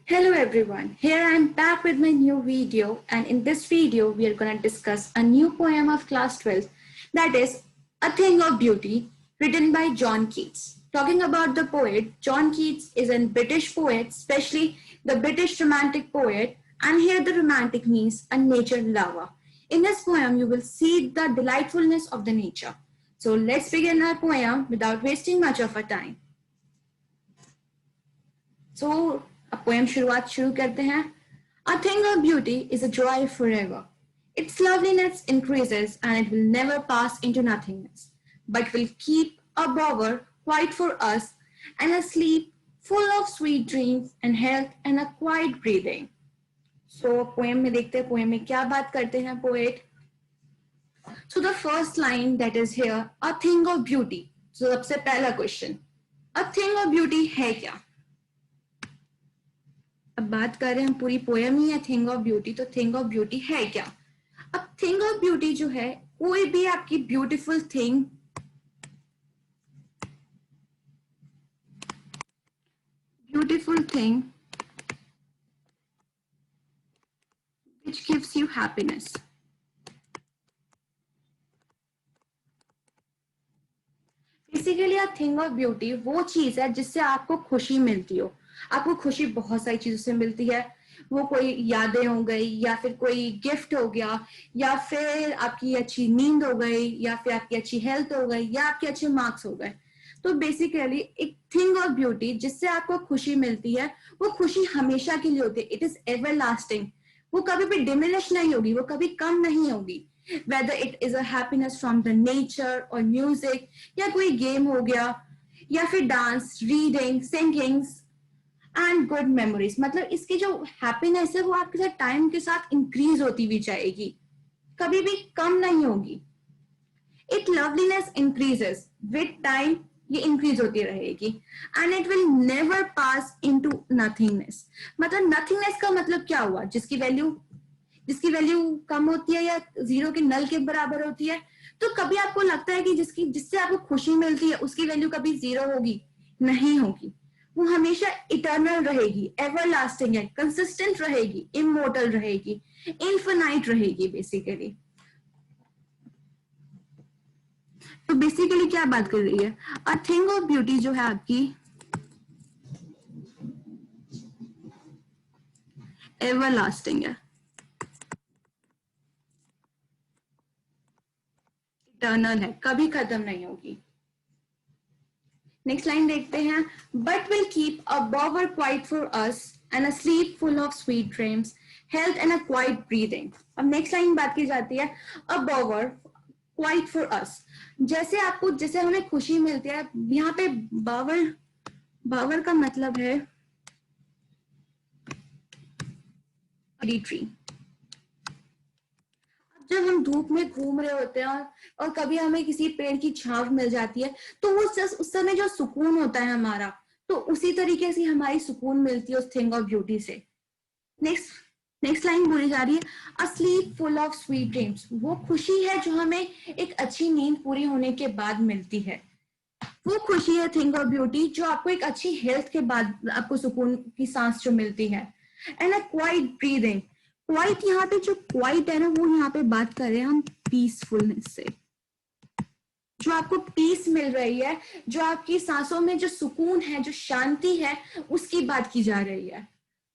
Hello everyone, here I am back with my new video, and in this video we are going to discuss a new poem of class 12, that is A Thing of Beauty, written by John Keats. Talking about the poet, John Keats is a British poet, especially the British romantic poet, and here the romantic means a nature lover. In this poem you will see the delightfulness of the nature. So let's begin our poem without wasting much of our time. So अब poem शुरुआत शुरू करते हैं. A thing of beauty is a joy forever. Its loveliness increases and it will never pass into nothingness, but will keep a bower quiet for us and a sleep full of sweet dreams and health and a quiet breathing. So poem में देखते हैं poem में क्या बात करते हैं poet. So the first line that is here, a thing of beauty. So सबसे पहला question, a thing of beauty है क्या? अब बात कर रहे हैं हम पूरी पोएम ही है थिंग ऑफ ब्यूटी, तो थिंग ऑफ ब्यूटी है क्या? अब थिंग ऑफ ब्यूटी जो है कोई भी आपकी beautiful thing, which gives you happiness. Basically a thing of beauty वो चीज है जिससे आपको खुशी मिलती हो. आपको खुशी बहुत सारी चीजों से मिलती है. वो कोई यादें हो गई, या फिर कोई गिफ्ट हो गया, या फिर आपकी अच्छी नींद हो गई, या फिर आपकी अच्छी हेल्थ हो गई, या आपके अच्छे मार्क्स हो गए. तो बेसिकली एक थिंग ऑफ ब्यूटी जिससे आपको खुशी मिलती है, वो खुशी हमेशा के लिए होती है. It is ever lasting. वो कभी भी डिमिनिश नहीं होगी, वो कभी कम नहीं होगी. whether it is a happiness from the nature or music, या कोई गेम हो गया, या फिर dance, reading, singing and good memories. मतलब इसकी जो हैप्पीनेस है वो आपके साथ टाइम के साथ इंक्रीज होती हुई जाएगी, कभी भी कम नहीं होगी. It loveliness increases with time, ये इंक्रीज होती रहेगी. And it will never pass into nothingness. मतलब नथिंगनेस का मतलब क्या हुआ? जिसकी वैल्यू कम होती है या जीरो के नल के बराबर होती है. तो कभी आपको लगता है कि जिससे आपको खुशी मिलती है उसकी वैल्यू कभी जीरो होगी? नहीं होगी. वो हमेशा इटर्नल रहेगी, एवर लास्टिंग है, कंसिस्टेंट रहेगी, इमोर्टल रहेगी, इन्फिनाइट रहेगी बेसिकली. तो बेसिकली क्या बात कर रही है? अ थिंग ऑफ ब्यूटी जो है आपकी एवर लास्टिंग है, इटर्नल है, कभी खत्म नहीं होगी. नेक्स्ट लाइन देखते हैं. But will keep a bower quiet for us and a sleep full of sweet dreams, health and a quiet breathing. अब नेक्स्ट लाइन बात की जाती है a bower quiet for us. जैसे हमें खुशी मिलती है, यहाँ पे बावर का मतलब है ट्री. जब हम धूप में घूम रहे होते हैं और कभी हमें किसी पेड़ की छांव मिल जाती है, तो उस समय जो सुकून होता है हमारा, तो उसी तरीके से हमारी सुकून मिलती है उस थिंग ऑफ ब्यूटी से. नेक्स्ट लाइन बोली जा रही है, a sleep full of sweet dreams. वो खुशी है जो हमें एक अच्छी नींद पूरी होने के बाद मिलती है. वो खुशी है थिंग ऑफ ब्यूटी जो आपको एक अच्छी हेल्थ के बाद आपको सुकून की सांस जो मिलती है. And a quite breathing. Quite, यहाँ पे जो क्वाइट है ना, वो यहाँ पे बात कर रहे हैं हम पीसफुलनेस से. जो आपको पीस मिल रही है, जो आपकी सांसों में जो सुकून है, जो शांति है, उसकी बात की जा रही है.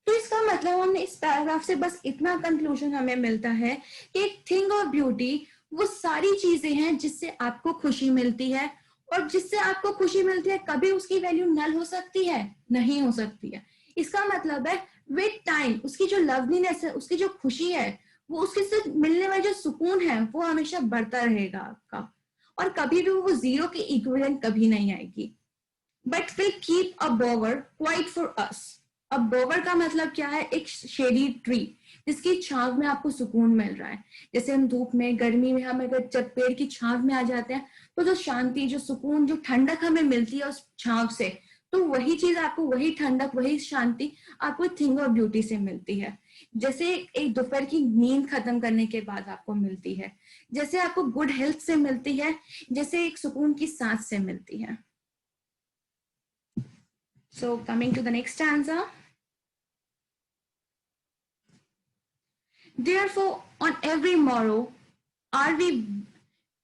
तो इसका मतलब हमने इस पैराग्राफ से बस इतना कंक्लूजन हमें मिलता है कि एक थिंग ऑफ ब्यूटी वो सारी चीजें हैं जिससे आपको खुशी मिलती है, और जिससे आपको खुशी मिलती है कभी उसकी वैल्यू नल हो सकती है? नहीं हो सकती है. इसका मतलब है विद टाइम उसकी जो लवलीनेस है, उसकी जो खुशी है, वो उसके से मिलने वाला जो सुकून है, वो हमेशा बढ़ता रहेगा आपका, और कभी भी वो जीरो की इक्विवेलेंट कभी नहीं आएगी. But will keep a बोवर quiet for us. अब बोवर का मतलब क्या है? एक शेडी ट्री जिसकी छांव में आपको सुकून मिल रहा है. जैसे हम धूप में, गर्मी में, हम अगर जब पेड़ की छांव में आ जाते हैं, तो जो शांति, जो सुकून, जो ठंडक हमें मिलती है उस छांव से, तो वही चीज आपको, वही ठंडक, वही शांति आपको थिंग ऑफ ब्यूटी से मिलती है. जैसे एक दोपहर की नींद खत्म करने के बाद आपको मिलती है, जैसे आपको गुड हेल्थ से मिलती है, जैसे एक सुकून की सांस से मिलती है. So coming to the next stanza. Therefore, on every morrow, are we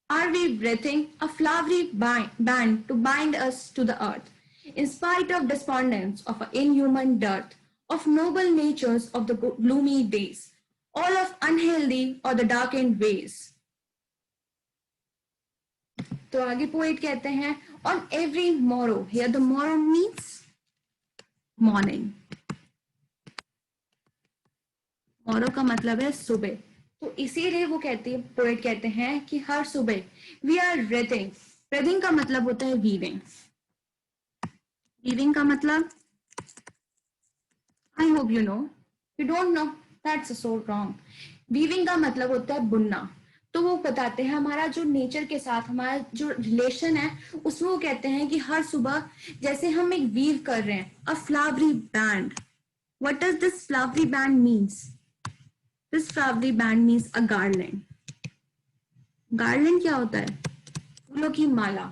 are we breathing a flowery band to bind us to the earth, in spite of despondence of an inhuman dearth, of noble natures of the gloomy days, all of unhealthy or the darkened ways. तो आगे poet कहते हैं, on every morrow, here the morrow means morning. morrow का मतलब है सुबह. तो इसीलिए वो कहती है, पोएट कहते हैं कि हर सुबह वी आर ब्रीथिंग. ब्रीथिंग का मतलब होता है वीविंग. वीविंग का मतलब, I hope you know, you don't know, that's so wrong. Weaving का मतलब होता है बुनना. तो वो बताते हैं हमारा जो नेचर के साथ हमारा जो रिलेशन है, उसमें वो कहते हैं कि हर सुबह जैसे हम एक वीव कर रहे हैं, अ flowery band. What does this flowery band means? This flowery band means a garland. Garland क्या होता है? फूलों की माला.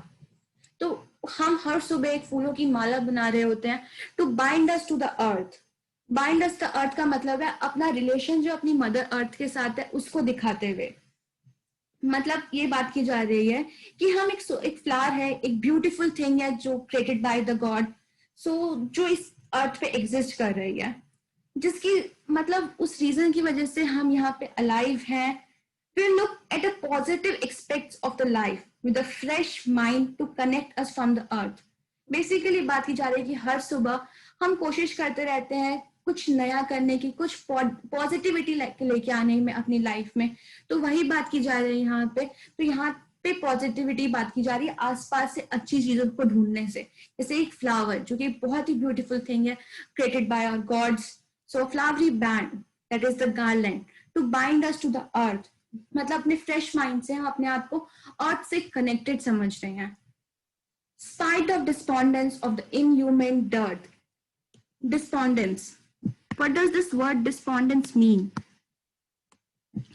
तो हम हर सुबह एक फूलों की माला बना रहे होते हैं, to bind us to the earth. Bind us the earth का मतलब है अपना रिलेशन जो अपनी मदर अर्थ के साथ है उसको दिखाते हुए. मतलब ये बात की जा रही है कि हम एक फ्लावर है, एक ब्यूटीफुल थिंग है जो क्रिएटेड बाय द गॉड, सो जो इस अर्थ पे एग्जिस्ट कर रही है, जिसकी मतलब उस रीजन की वजह से हम यहाँ पे अलाइव हैं. We look at the positive aspects of the life with a fresh mind to connect us from the earth. Basically बात की जा रही है कि हर सुबह हम कोशिश करते रहते हैं कुछ नया करने की, कुछ पॉजिटिविटी लेके आने में अपनी लाइफ में. तो वही बात की जा रही है यहाँ पे. तो यहाँ पे पॉजिटिविटी बात की जा रही है आसपास से अच्छी चीजों को ढूंढने से. जैसे एक फ्लावर जो कि बहुत ही ब्यूटीफुल थिंग है, created by our gods. So flowery band, that is the garland, to bind us to the earth. मतलब अपने फ्रेश माइंड से हम अपने आप को अर्थ से कनेक्टेड समझ रहे हैं. Spite of despondence of the inhuman dearth. Despondence, what does this word despondence mean?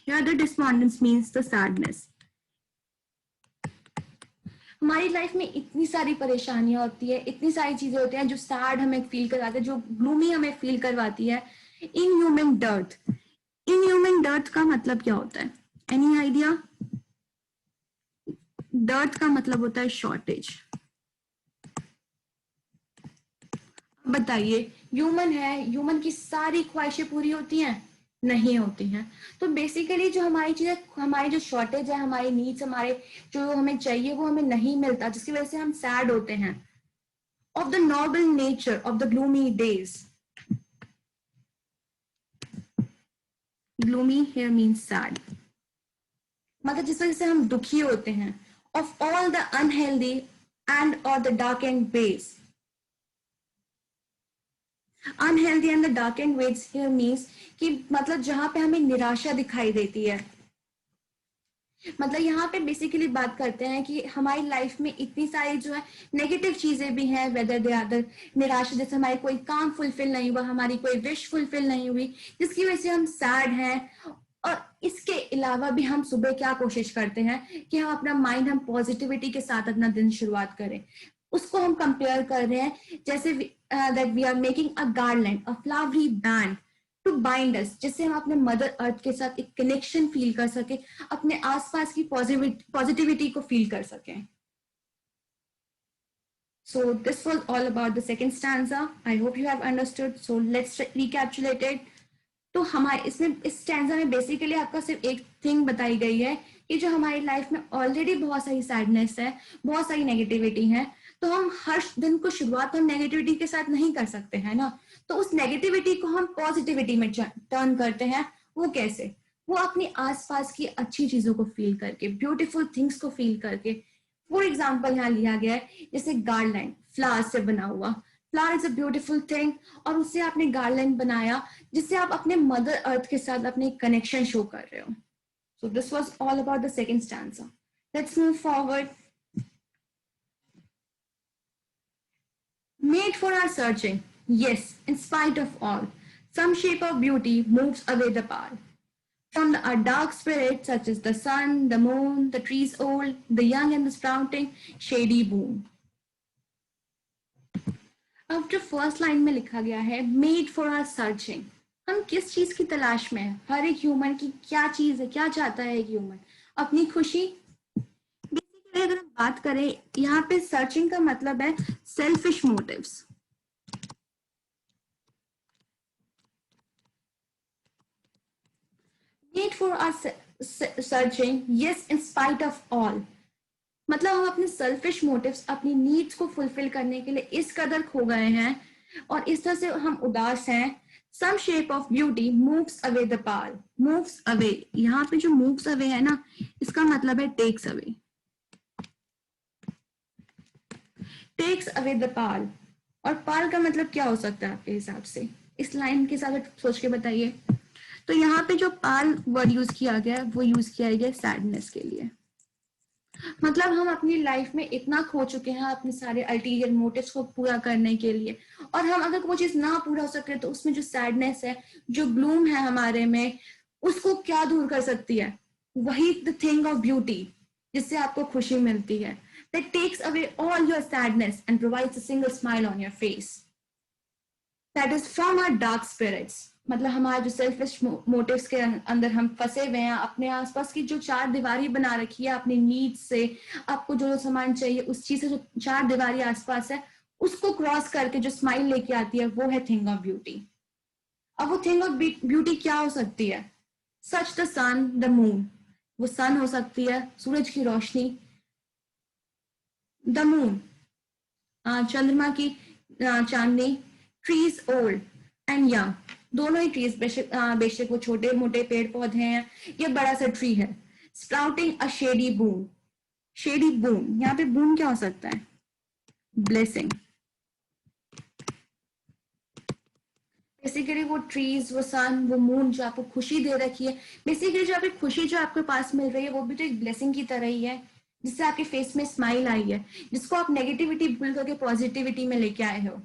Here the despondence means the sadness. हमारी लाइफ में इतनी सारी परेशानियां होती है, इतनी सारी चीजें होती हैं जो सैड हमें फील करवाते हैं, जो ग्लूमी हमें फील करवाती है. Inhuman dearth. इनह्यूमन डर्थ का मतलब क्या होता है? Any idea? डर्थ का मतलब होता है शॉर्टेज. बताइए, ह्यूमन है, ह्यूमन की सारी ख्वाहिशें पूरी होती हैं? नहीं होती हैं. तो बेसिकली जो हमारी चीजें, हमारी जो शॉर्टेज है, हमारी नीड्स, हमारे जो हमें चाहिए वो हमें नहीं मिलता, जिसकी वजह से हम सैड होते हैं. Of the noble nature of the gloomy days. Gloomy here means sad, मतलब जिस वजह से हम दुखी होते हैं. Of all the unhealthy and और the dark and ways. Unhealthy and the dark and ways here means कि मतलब जहां पे हमें निराशा दिखाई देती है. मतलब यहाँ पे बेसिकली बात करते हैं कि हमारी लाइफ में इतनी सारी जो है नेगेटिव चीजें भी हैं, वेदर दे आर निराशा, जैसे हमारी कोई काम फुलफिल नहीं हुआ, हमारी कोई विश फुलफिल नहीं हुई, जिसकी वजह से हम सैड हैं. और इसके अलावा भी हम सुबह क्या कोशिश करते हैं कि हम अपना माइंड, हम पॉजिटिविटी के साथ अपना दिन शुरुआत करें. उसको हम कंपेयर कर रहे हैं जैसे that we are making a garland, a flowery band to bind us, जिससे हम अपने मदर अर्थ के साथ एक कनेक्शन फील कर सके, अपने आसपास की पॉजिटिविटी को फील कर सकें. So this was all about the second stanza. I hope you have understood. So let's recapitulate it. तो हमारे इसमें इस स्टैंजा में बेसिकली आपका सिर्फ एक थिंग बताई गई है कि जो हमारी लाइफ में ऑलरेडी बहुत सारी सैडनेस है, बहुत सारी नेगेटिविटी है, तो हम हर दिन को शुरुआत हम नेगेटिविटी के साथ नहीं कर सकते हैं ना. तो उस नेगेटिविटी को हम पॉजिटिविटी में टर्न करते हैं. वो कैसे? वो अपनी आसपास की अच्छी चीजों को फील करके, ब्यूटीफुल थिंग्स को फील करके. फॉर एग्जाम्पल यहाँ लिया गया है जैसे गार्लैंड, फ्लावर से बना हुआ. Flower is a beautiful thing, और उससे आपने गार्लैंड बनाया जिससे आप अपने मदर अर्थ के साथ अपने कनेक्शन शो कर रहे हो. So this was all about the second stanza. Let's move forward. Made for our searching, yes, in spite of all, some shape of beauty moves away the pall. From a dark spirit such as the sun, the moon, the trees old, the young and the sprouting, shady boon. अब जो first line में लिखा गया है, made for our searching, हम किस चीज की तलाश में है? हर एक ह्यूमन की क्या चीज है, क्या चाहता है एक ह्यूमन? अपनी खुशी। बेसिकली अगर हम बात करें, यहाँ पे सर्चिंग का मतलब है selfish motives. Need for us searching, yes in spite of all. मतलब हम अपने सेल्फिश मोटिव्स, अपनी नीड्स को फुलफिल करने के लिए इस कदर खो गए हैं और इस तरह से हम उदास हैं। Some shape of beauty moves away the pall. Moves away, यहाँ पे जो मूव्स अवे है ना, इसका मतलब है takes away. Takes away the pall. और पाल का मतलब क्या हो सकता है आपके हिसाब से? इस लाइन के साथ सोच के बताइए। तो यहाँ पे जो पाल वर्ड यूज किया गया है वो यूज किया गया सैडनेस के लिए। मतलब हम अपनी लाइफ में इतना खो चुके हैं अपने सारे अल्टीरियर मोटिव्स को पूरा करने के लिए, और हम अगर वो चीज ना पूरा हो सके तो उसमें जो सैडनेस है, जो ब्लूम है हमारे में, उसको क्या दूर कर सकती है? वही द थिंग ऑफ ब्यूटी, जिससे आपको खुशी मिलती है, that takes away all your sadness and provides a single smile on your face. That is from our dark spirits. मतलब हमारे जो सेल्फिश मोटिव्स के अंदर हम फंसे हुए हैं, अपने आसपास की जो चार दीवारी बना रखी है अपनी नीड्स से, आपको जो सामान चाहिए उस चीज से, जो चार दीवारी आसपास है, उसको क्रॉस करके जो स्माइल लेके आती है वो है थिंग ऑफ ब्यूटी। अब वो थिंग ऑफ ब्यूटी क्या हो सकती है? Such the sun, the moon. वो सन हो सकती है, सूरज की रोशनी। द मून, चंद्रमा की चांदनी। ट्रीज ओल्ड एंड यंग, दोनों ही ट्रीज, बेशक वो छोटे मोटे पेड़ पौधे हैं या बड़ा सा ट्री है। Sprouting a shady boon. Shady boon, यहाँ पे बून क्या हो सकता है? ब्लेसिंग। बेसिकली वो ट्रीज, वो सन, वो मून जो आपको खुशी दे रखी है, बेसिकली जो आपकी खुशी जो आपके पास मिल रही है वो भी तो एक ब्लेसिंग की तरह ही है, जिससे आपके फेस में स्माइल आई है, जिसको आप नेगेटिविटी भूल करके पॉजिटिविटी में लेके आए हो।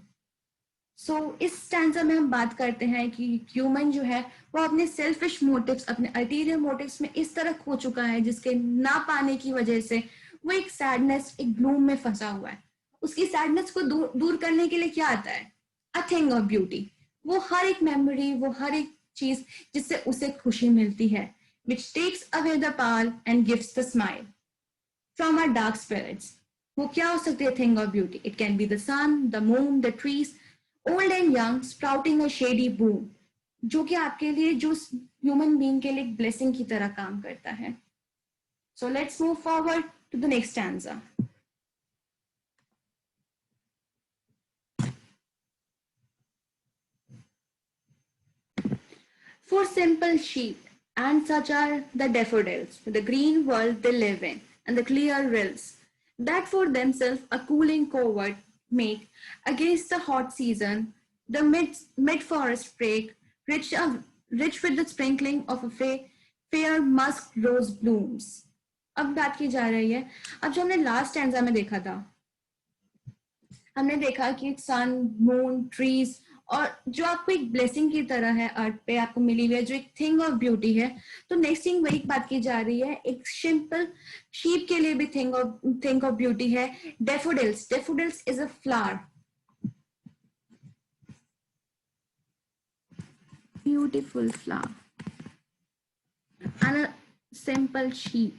सो इस स्टैंजा में हम बात करते हैं कि ह्यूमन जो है वो अपने सेल्फिश मोटिव्स, अपने अल्टीरियर मोटिव्स में इस तरह खो चुका है, जिसके ना पाने की वजह से वो एक सैडनेस, एक ब्लूम में फंसा हुआ है। उसकी सैडनेस को दूर करने के लिए क्या आता है? A thing of beauty. वो हर एक मेमोरी, वो हर एक चीज जिससे उसे खुशी मिलती है, which takes away the pall and gives the smile from our dark spirits. वो क्या हो सकती है thing of beauty? It can be the sun, the moon, the trees, old and young, sprouting a shady boon, जो कि आपके लिए, जो ह्यूमन बीइंग के लिए ब्लेसिंग की तरह काम करता है। So let's move forward to the next stanza. For simple sheep, and such are the daffodils, the green world they live in, and the clear rills, that for themselves a cooling covert make against the hot season, the mid-forest break, rich with the sprinkling of a fair musk rose blooms. अब बात की जा रही है, अब जो हमने last stanza में देखा था, हमने देखा कि सन, मून, ट्रीज, और जो आपको एक ब्लेसिंग की तरह है अर्थ पे आपको मिली हुई है, जो एक थिंग ऑफ ब्यूटी है। तो नेक्स्ट थिंग वही बात की जा रही है, एक सिंपल शीप के लिए भी थिंग ऑफ ब्यूटी है। Daffodils, daffodils is a flower, beautiful flower, and a simple sheep,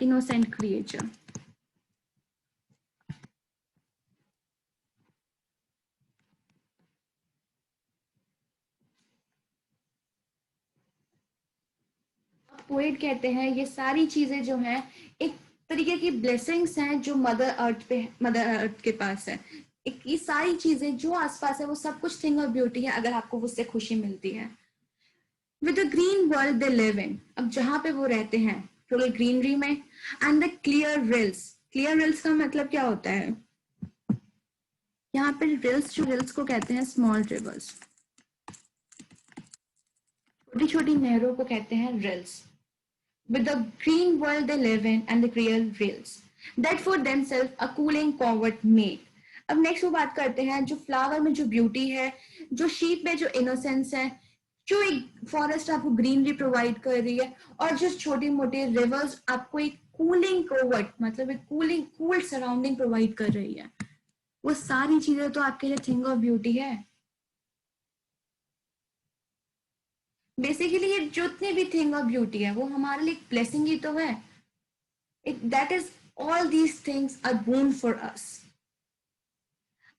innocent creature. Poet कहते हैं ये सारी चीजें जो हैं एक तरीके की ब्लेसिंग्स हैं जो मदर अर्थ के पास है। एक ये सारी चीजें जो आसपास है वो सब कुछ थिंग ऑफ ब्यूटी है अगर आपको उससे खुशी मिलती है। With the green world they live in, अब जहां पे वो रहते हैं टोटल ग्रीनरी में, and the clear reels. Clear reels का मतलब क्या होता है? यहाँ पे रिल्स, जो रिल्स को कहते हैं स्मॉल रिवर्स, छोटी छोटी नहरों को कहते हैं reels. With the green world they live in and the clear rails, that for themselves a cooling covert make. अब नेक्स्ट वो बात करते हैं जो फ्लावर में जो ब्यूटी है, जो शीप में जो इनोसेंस है, जो एक फॉरेस्ट आपको ग्रीनरी प्रोवाइड कर रही है, और जो छोटी मोटी रिवर्स आपको एक कूलिंग कोवर्ट, मतलब एक कूल सराउंडिंग प्रोवाइड कर रही है, वो सारी चीजें तो आपके लिए थिंग ऑफ ब्यूटी है। बेसिकली ये जितने भी थिंग ऑफ ब्यूटी है वो हमारे लिए ब्लेसिंग ही तो है. That is all these things are born for us.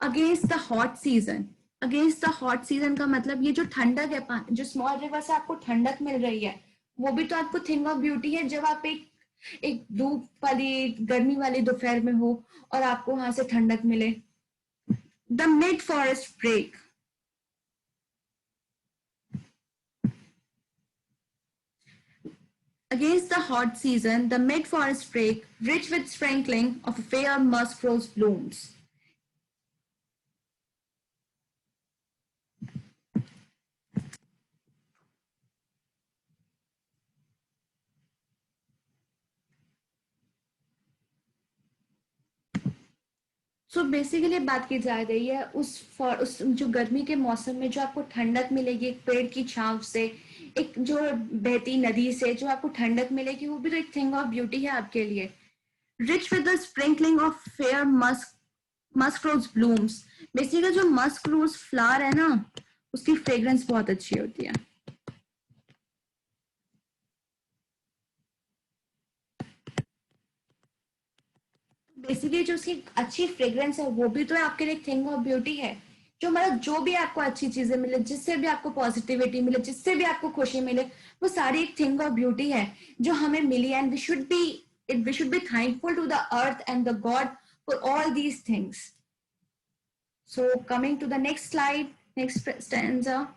Against the hot season. Against the hot season का मतलब ये जो ठंडक है, जो स्मॉल रिवर से आपको ठंडक मिल रही है, वो भी तो आपको थिंग ऑफ ब्यूटी है. जब आप एक धूप वाली गर्मी वाली दोपहर में हो और आपको वहां से ठंडक मिले. The mid forest brake. Against the hot season, the mid-forest break, rich with sprinkling of fair musk rose blooms. So basically बात की जा रही है उस जो गर्मी के मौसम में जो आपको ठंडक मिलेगी एक पेड़ की छांव से, एक जो बहती नदी से जो आपको ठंडक मिलेगी, वो भी तो एक थिंग ऑफ ब्यूटी है आपके लिए. Rich with the sprinkling of fair musk rose blooms. Basically जो मस्क रोज फ्लावर है ना, उसकी फ्रेग्रेंस बहुत अच्छी होती है. बेसिकली जो उसकी अच्छी फ्रेग्रेंस है वो भी तो आपके लिए थिंग ऑफ ब्यूटी है. जो मतलब जो भी आपको अच्छी चीजें मिले, जिससे भी आपको पॉजिटिविटी मिले, जिससे भी आपको खुशी मिले, वो सारी एक थिंग ऑफ ब्यूटी है जो हमें मिली. And we should be thankful to the earth and the god for all these things. So coming to the next slide, next stanza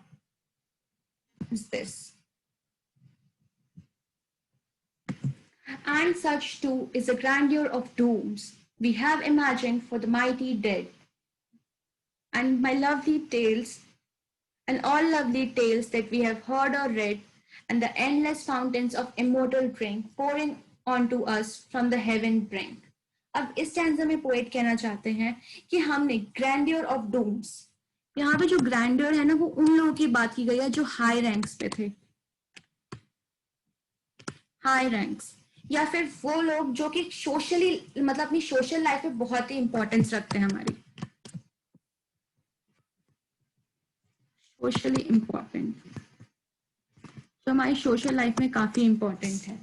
is this. And such too is the grandeur of dooms we have imagined for the mighty dead. And my lovely tales, and all lovely tales that we have heard or read, and the endless fountains of immortal drink pouring onto us from the heaven brink. अब इस stanza में poet कहना चाहते हैं कि हमने grandeur of dooms, यहाँ पे जो ग्रैंडियर है ना, वो उन लोगों की बात की गई है जो हाई रैंक्स पे थे. हाई रैंक्स या फिर वो लोग जो कि सोशली मतलब अपनी सोशल लाइफ में बहुत ही इंपॉर्टेंस रखते हैं. हमारी सोशली इंपॉर्टेंट, जो हमारी सोशल लाइफ में काफी इंपॉर्टेंट है.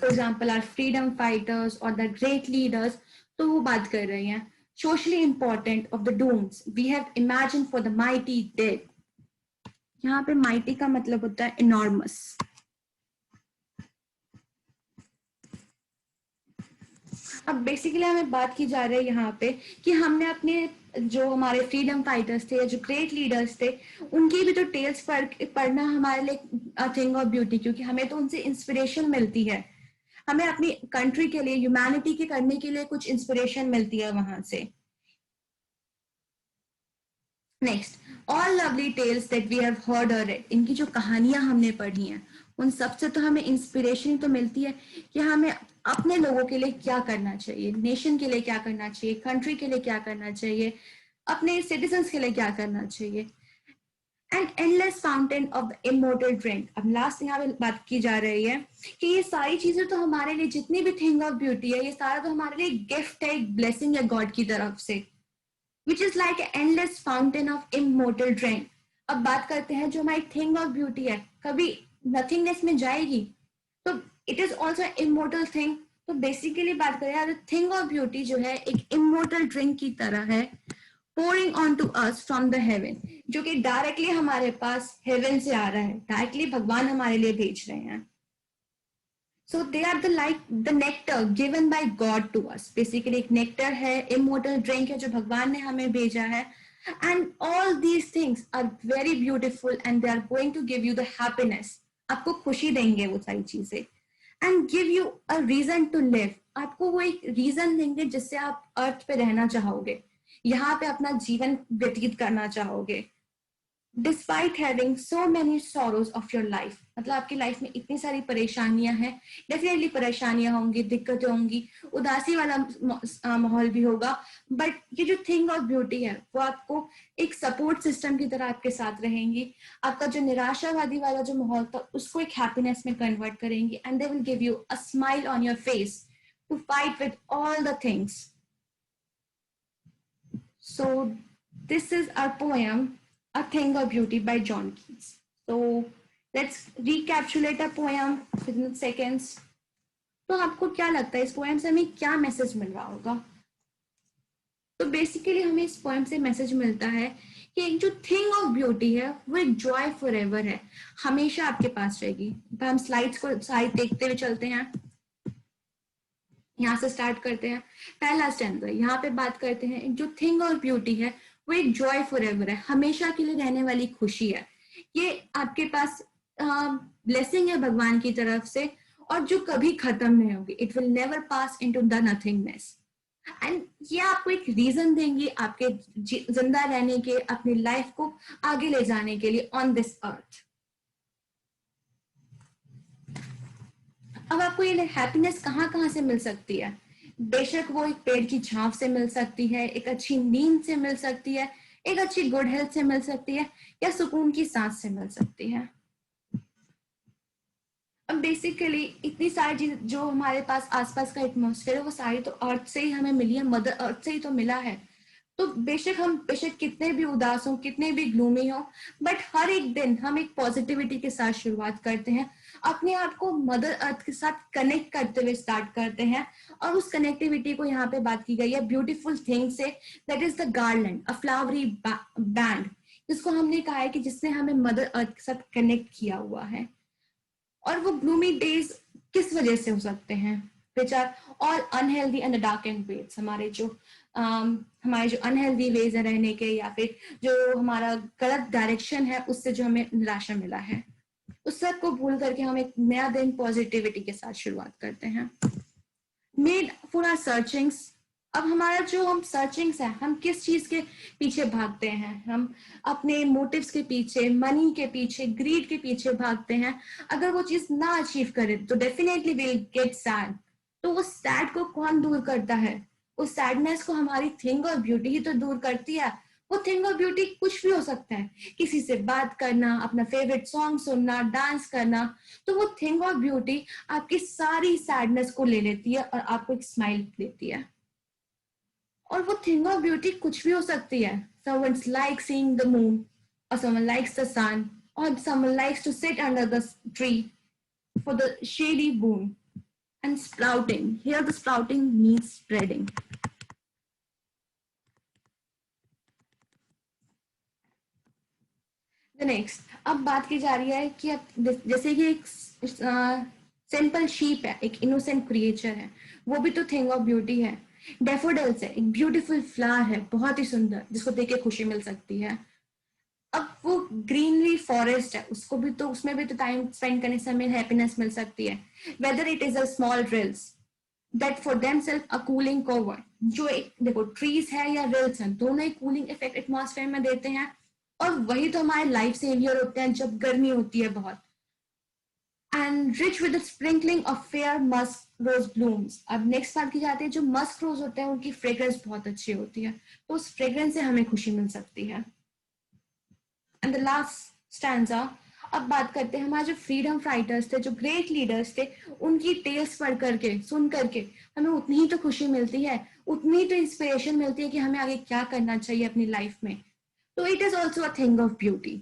For example our freedom fighters और द ग्रेट लीडर्स. तो वो बात कर रही हैं socially important of the dooms we have imagine for the mighty dead. यहाँ पे माइटी का मतलब होता है इनॉर्मस. अब बेसिकली हमें बात की जा रही है यहाँ पे कि हमने अपने जो हमारे फ्रीडम फाइटर्स थे, जो ग्रेट लीडर्स थे, उनकी भी तो टेल्स पढ़ना हमारे लिए थिंग ऑफ ब्यूटी, क्योंकि हमें तो उनसे इंस्पिरेशन मिलती है. हमें अपनी कंट्री के लिए, ह्यूमैनिटी के करने के लिए कुछ इंस्पिरेशन मिलती है वहां से. Next, all lovely tales that we have heard or read. इनकी जो कहानियां हमने पढ़ी हैं उन सबसे तो हमें इंस्पिरेशन तो मिलती है कि हमें अपने लोगों के लिए क्या करना चाहिए, नेशन के लिए क्या करना चाहिए, कंट्री के लिए क्या करना चाहिए, अपने सिटीजन्स के लिए क्या करना चाहिए. And endless fountain of the immortal drink. अब लास्ट यहाँ पे बात की जा रही है कि ये सारी चीजें तो हमारे लिए, जितनी भी थिंग ऑफ ब्यूटी है, ये सारा तो हमारे लिए गिफ्ट है, एक ब्लेसिंग है गॉड की तरफ से, which is like an endless fountain of immortal drink. अब बात करते हैं जो हमारी थिंग ऑफ ब्यूटी है, कभी नथिंगनेस में जाएगी, तो it is also immortal thing. तो बेसिकली बात करें, थिंग ऑफ ब्यूटी जो है एक इमोर्टल ड्रिंक की तरह है, pouring onto us from the heaven, जो कि डायरेक्टली हमारे पास हेवन से आ रहा है, डायरेक्टली भगवान हमारे लिए भेज रहे हैं. So they are the nectar given by God to us. Basically एक nectar है, immortal drink है जो भगवान ने हमें भेजा है. And all these things are very beautiful and they are going to give you the happiness. आपको खुशी देंगे वो सारी चीजें. And give you a reason to live. आपको वो एक रीजन देंगे जिससे आप अर्थ पे रहना चाहोगे, यहाँ पे अपना जीवन व्यतीत करना चाहोगे. Despite having so many sorrows of your life. मतलब आपकी लाइफ में इतनी सारी परेशानियां हैं, डेफिनेटली परेशानियां होंगी, दिक्कतें होंगी, उदासी वाला माहौल भी होगा, बट ये जो थिंग ऑफ ब्यूटी है वो आपको एक सपोर्ट सिस्टम की तरह आपके साथ रहेंगी. आपका जो निराशावादी वाला जो माहौल था उसको एक हैप्पीनेस में कन्वर्ट करेंगी. And they will give you a smile on your face to fight with all the things. So this is our poem, A Thing of Beauty by John Keats. So Let's recapitulate a poem within seconds. तो आपको क्या लगता है इस poem से हमें क्या message मिल रहा होगा? तो बेसिकली हमें इस पोएम से मैसेज मिलता है कि एक जो थिंग ऑफ ब्यूटी है वो एक जॉय फॉरएवर है, हमेशा आपके पास रहेगी। हम स्लाइड्स को साइड देखते हुए चलते हैं, यहाँ से स्टार्ट करते हैं। पहला स्टैंजा, यहाँ पे बात करते हैं जो थिंग ऑफ ब्यूटी है वो एक जॉय फॉरएवर है, हमेशा के लिए रहने वाली खुशी है। ये आपके पास ब्लेसिंग है भगवान की तरफ से, और जो कभी खत्म नहीं होगी। It will never pass into the nothingness. And ये आपको एक रीजन देंगे आपके जिंदा रहने के, अपनी लाइफ को आगे ले जाने के लिए ऑन दिस अर्थ। अब आपको ये हैप्पीनेस कहाँ कहाँ से मिल सकती है? बेशक वो एक पेड़ की छांव से मिल सकती है, एक अच्छी नींद से मिल सकती है, एक अच्छी गुड हेल्थ से मिल सकती है, या सुकून की सांस से मिल सकती है। अब बेसिकली इतनी सारी चीज जो हमारे पास आसपास का एटमॉस्फेयर है वो सारी तो अर्थ से ही हमें मिली है, मदर अर्थ से ही तो मिला है। तो बेशक कितने भी उदास हो, कितने भी ग्लूमी हो, बट हर एक दिन हम एक पॉजिटिविटी के साथ शुरुआत करते हैं, अपने आप को मदर अर्थ के साथ कनेक्ट करते हुए स्टार्ट करते हैं। और उस कनेक्टिविटी को यहाँ पे बात की गई है ब्यूटीफुल थिंग से, that is the garland, a flowery band, जिसको हमने कहा है कि जिसने हमें मदर अर्थ के साथ कनेक्ट किया हुआ है। और वो ग्लूमी डेज किस वजह से हो सकते हैं? Which are all unhealthy and dark and ways, हमारे जो अनहेल्दी वेज है रहने के, या फिर जो हमारा गलत डायरेक्शन है उससे जो हमें निराशा मिला है, उस सब को भूल करके हम एक नया दिन पॉजिटिविटी के साथ शुरुआत करते हैं। मेड फॉर आवर सर्चिंग्स, अब हमारा जो हम सर्चिंग्स है, हम किस चीज के पीछे भागते हैं? हम अपने मोटिव्स के पीछे, मनी के पीछे, ग्रीड के पीछे भागते हैं। अगर वो चीज ना अचीव करे तो डेफिनेटली विल गेट सैड। तो वो सैड को कौन दूर करता है? उस सैडनेस को हमारी थिंग और ब्यूटी ही तो दूर करती है। वो थिंग और ब्यूटी कुछ भी हो सकता है, किसी से बात करना, अपना फेवरेट सॉन्ग सुनना, डांस करना। तो वो थिंग और ब्यूटी आपकी सारी सैडनेस को ले लेती है और आपको एक स्माइल देती है। और वो थिंग ऑफ ब्यूटी कुछ भी हो सकती है। Someone likes seeing the moon, or someone likes the sun, or someone likes to sit under the tree for the shady moon. And sprouting, here the sprouting means spreading. The next, अब बात की जा रही है कि जैसे कि एक सिंपल शीप है, एक इनोसेंट क्रिएचर है, वो भी तो थिंग ऑफ ब्यूटी है। डेफोडिल्स है, एक ब्यूटीफुल फ्लावर है, बहुत ही सुंदर, जिसको देख के खुशी मिल सकती है। अब वो ग्रीनरी फॉरेस्ट है, उसको भी तो, उसमें भी तो टाइम स्पेंड करने से हमें हैप्पीनेस मिल सकती है। Whether it is a small drills that for themself a cooling cover, जो एक देखो ट्रीज है या रिल्स हैं, दोनों एक कूलिंग इफेक्ट एटमॉस्फेयर में देते हैं। और वही तो हमारे लाइफ सेवियर होते हैं जब गर्मी होती है बहुत। And rich with sprinkling of fair musk rose blooms. अब नेक्स्ट बात की जाती है, जो मस्क रोज होते हैं उनकी फ्रेग्रेंस बहुत अच्छी होती है, तो उस फ्रेग्रेंस से हमें खुशी मिल सकती है। एंड द लास्ट स्टैंजा, अब बात करते हैं हमारे जो फ्रीडम फाइटर्स थे, जो ग्रेट लीडर्स थे, उनकी टेल्स पढ़ करके, सुन करके हमें उतनी ही तो खुशी मिलती है, उतनी ही तो इंस्पिरेशन मिलती है कि हमें आगे क्या करना चाहिए अपनी लाइफ में। तो it is also a thing of beauty.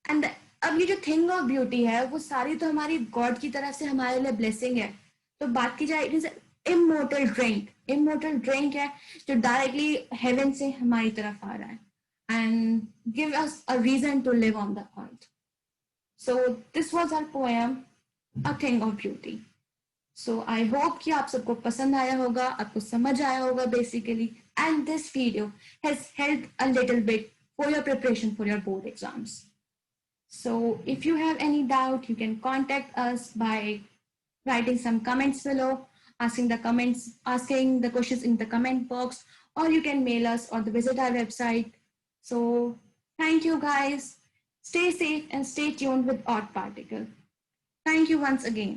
And अब ये जो थिंग ऑफ ब्यूटी है वो सारी तो हमारी गॉड की तरफ से हमारे लिए ब्लेसिंग है। तो बात की जाए, it is immortal drink, immortal drink है जो डायरेक्टली हेवन से हमारी तरफ आ रहा है and give us a reason to live on the earth. So this was our poem, A Thing of Beauty. So I hope कि आप सबको पसंद आया होगा, आपको समझ आया होगा basically, and this video has helped a little bit for your preparation for your board exams. So if you have any doubt, you can contact us by writing some comments below, asking the questions in the comment box, or you can mail us or visit our website. So thank you guys. Stay safe and stay tuned with Odd Particle. Thank you once again.